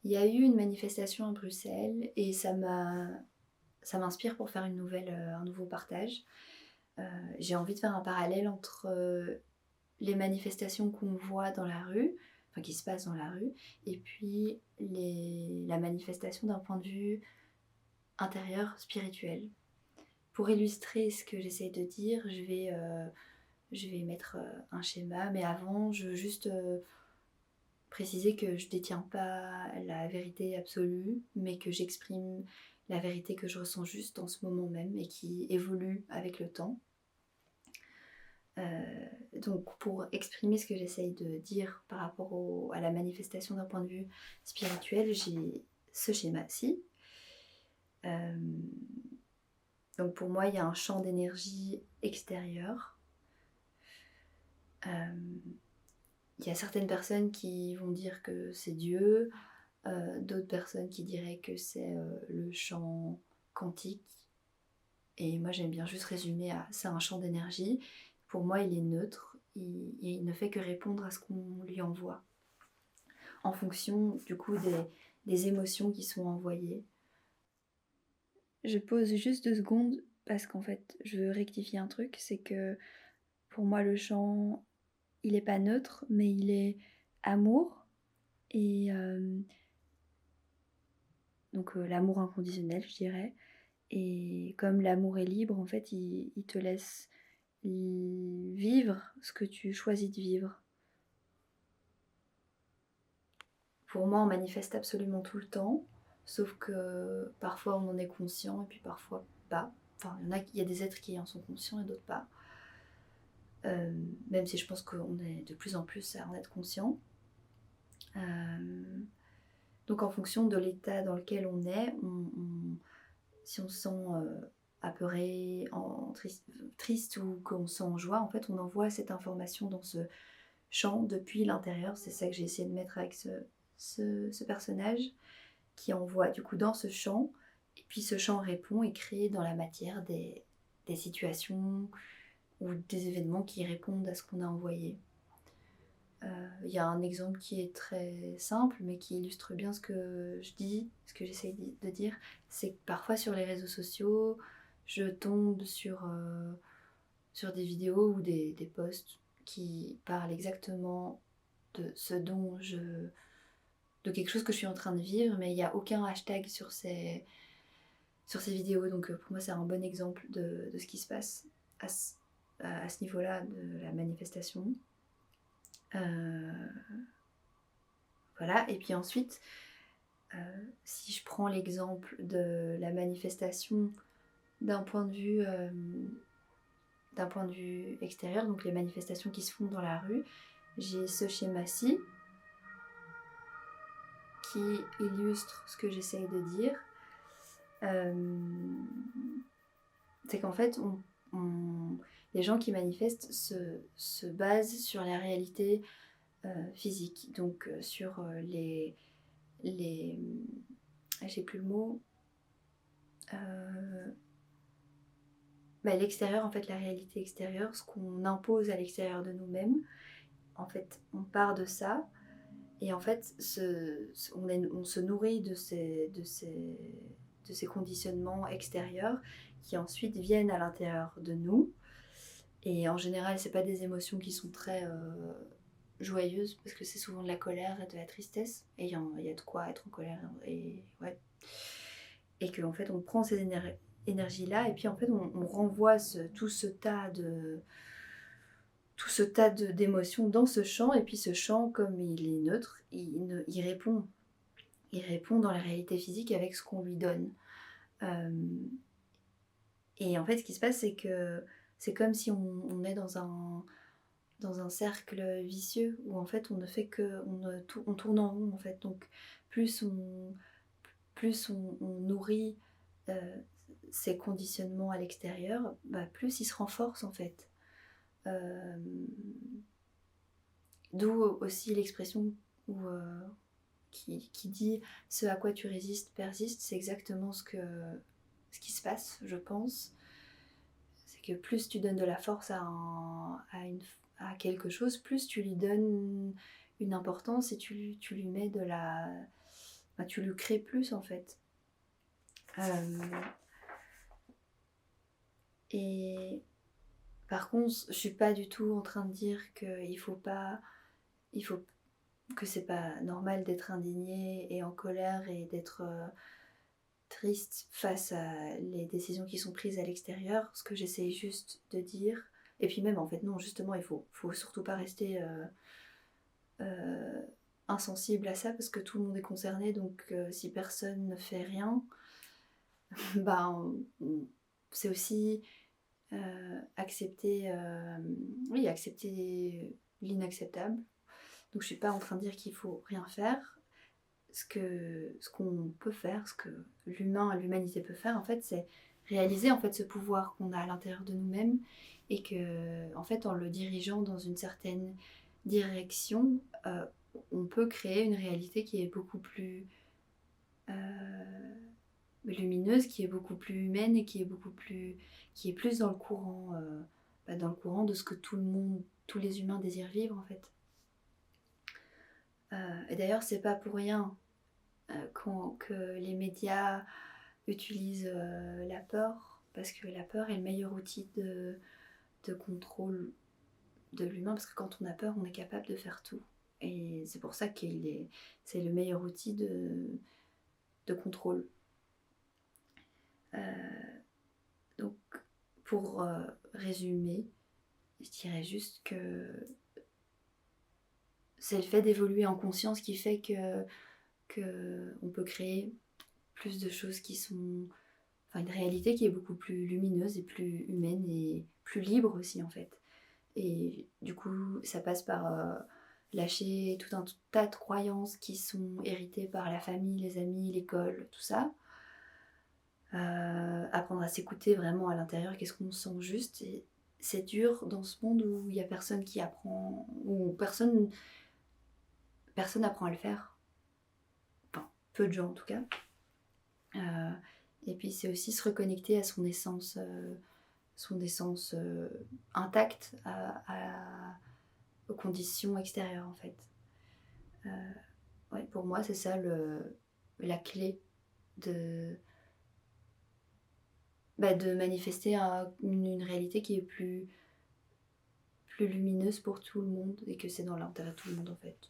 Il y a eu une manifestation à Bruxelles et ça m'inspire pour faire un nouveau partage. J'ai envie de faire un parallèle entre les manifestations qu'on voit dans la rue, enfin qui se passent dans la rue, et puis la manifestation d'un point de vue intérieur, spirituel. Pour illustrer ce que j'essaye de dire, je vais mettre un schéma, mais avant, je veux juste préciser que je ne détiens pas la vérité absolue, mais que j'exprime la vérité que je ressens juste en ce moment même et qui évolue avec le temps. Donc pour exprimer ce que j'essaye de dire par rapport à la manifestation d'un point de vue spirituel, j'ai ce schéma-ci. Euh, donc pour moi, il y a un champ d'énergie extérieur. Euh, il y a certaines personnes qui vont dire que c'est Dieu, d'autres personnes qui diraient que c'est le champ quantique. Et moi, j'aime bien juste résumer à c'est un champ d'énergie. Pour moi, il est neutre. Il ne fait que répondre à ce qu'on lui envoie, en fonction du coup des émotions qui sont envoyées. Je pose juste 2 secondes parce qu'en fait, je veux rectifier un truc. C'est que pour moi, le champ, il n'est pas neutre, mais il est amour. Et donc l'amour inconditionnel, je dirais. Et comme l'amour est libre, en fait, il te laisse vivre ce que tu choisis de vivre. Pour moi, on manifeste absolument tout le temps, sauf que parfois on en est conscient et puis parfois pas. Enfin, il y a des êtres qui en sont conscients et d'autres pas. Même si je pense qu'on est de plus en plus à en être conscient. Donc en fonction de l'état dans lequel on est, si on se sent apeuré, triste ou qu'on se sent en joie, en fait on envoie cette information dans ce champ depuis l'intérieur. C'est ça que j'ai essayé de mettre avec ce personnage qui envoie du coup dans ce champ, et puis ce champ répond et crée dans la matière des situations ou des événements qui répondent à ce qu'on a envoyé. Il y a un exemple qui est très simple mais qui illustre bien ce que je dis, ce que j'essaie de dire, c'est que parfois sur les réseaux sociaux, je tombe sur des vidéos ou des posts qui parlent exactement de ce dont de quelque chose que je suis en train de vivre, mais il n'y a aucun hashtag sur ces vidéos. Donc pour moi, c'est un bon exemple de ce qui se passe à ce niveau-là de la manifestation. Voilà, et puis ensuite, si je prends l'exemple de la manifestation d'un point d'un point de vue extérieur, donc les manifestations qui se font dans la rue, j'ai ce schéma-ci qui illustre ce que j'essaye de dire. C'est qu'en fait, les gens qui manifestent se basent sur la réalité physique, donc sur les j'ai plus le mot, l'extérieur, en fait, la réalité extérieure, ce qu'on impose à l'extérieur de nous-mêmes. En fait, on part de ça, et en fait, on se nourrit de ces conditionnements extérieurs qui ensuite viennent à l'intérieur de nous. Et en général, c'est pas des émotions qui sont très joyeuses, parce que c'est souvent de la colère et de la tristesse. Et il y a de quoi être en colère. Et ouais. Et qu'en fait, on prend ces énergies-là, et puis en fait, on renvoie tout ce tas d'émotions dans ce champ. Et puis ce champ, comme il est neutre, il répond. Il répond dans la réalité physique avec ce qu'on lui donne. Et en fait, ce qui se passe, c'est que c'est comme si on est dans un cercle vicieux où en fait on ne fait que on tourne en rond en fait. Donc plus on nourrit euh, ces conditionnements à l'extérieur, plus ils se renforcent en fait. Euh, D'où aussi l'expression où, qui dit ce à quoi tu résistes persiste. C'est exactement ce qui se passe, je pense. C'est que plus tu donnes de la force à quelque chose, plus tu lui donnes une importance et tu lui mets bah, tu le crées plus en fait. Euh, et par contre, je suis pas du tout en train de dire qu'il faut pas, il faut que c'est pas normal d'être indigné et en colère et d'être triste face à les décisions qui sont prises à l'extérieur. Ce que j'essaye juste de dire, et puis même en fait non, justement, faut surtout pas rester euh, insensible à ça parce que tout le monde est concerné. Donc si personne ne fait rien, ben c'est aussi accepter, oui, accepter l'inacceptable. Donc je suis pas en train de dire qu'il faut rien faire. Ce qu'on peut faire, ce que l'humanité peut faire, en fait, c'est réaliser en fait ce pouvoir qu'on a à l'intérieur de nous-mêmes et que, en fait, en le dirigeant dans une certaine direction, on peut créer une réalité qui est beaucoup plus lumineuse, qui est beaucoup plus humaine et qui est plus dans le courant de ce que tout le monde, tous les humains désirent vivre en fait. Et d'ailleurs, c'est pas pour rien que les médias utilisent la peur, parce que la peur est le meilleur outil de contrôle de l'humain, parce que quand on a peur, on est capable de faire tout. Et c'est pour ça c'est le meilleur outil de contrôle. Donc, pour résumer, je dirais juste que c'est le fait d'évoluer en conscience qui fait que on peut créer plus de choses qui sont... Enfin, une réalité qui est beaucoup plus lumineuse et plus humaine et plus libre aussi, en fait. Et du coup, ça passe par lâcher tout un tas de croyances qui sont héritées par la famille, les amis, l'école, tout ça. Apprendre à s'écouter vraiment à l'intérieur, qu'est-ce qu'on sent juste. Et c'est dur dans ce monde où il n'y a personne qui apprend, où personne n'apprend à le faire. Enfin, peu de gens en tout cas. Euh, et puis c'est aussi se reconnecter à son essence intacte aux conditions extérieures en fait. Ouais, pour moi c'est ça la clé de, de manifester une réalité qui est plus lumineuse pour tout le monde et que c'est dans l'intérêt de tout le monde en fait.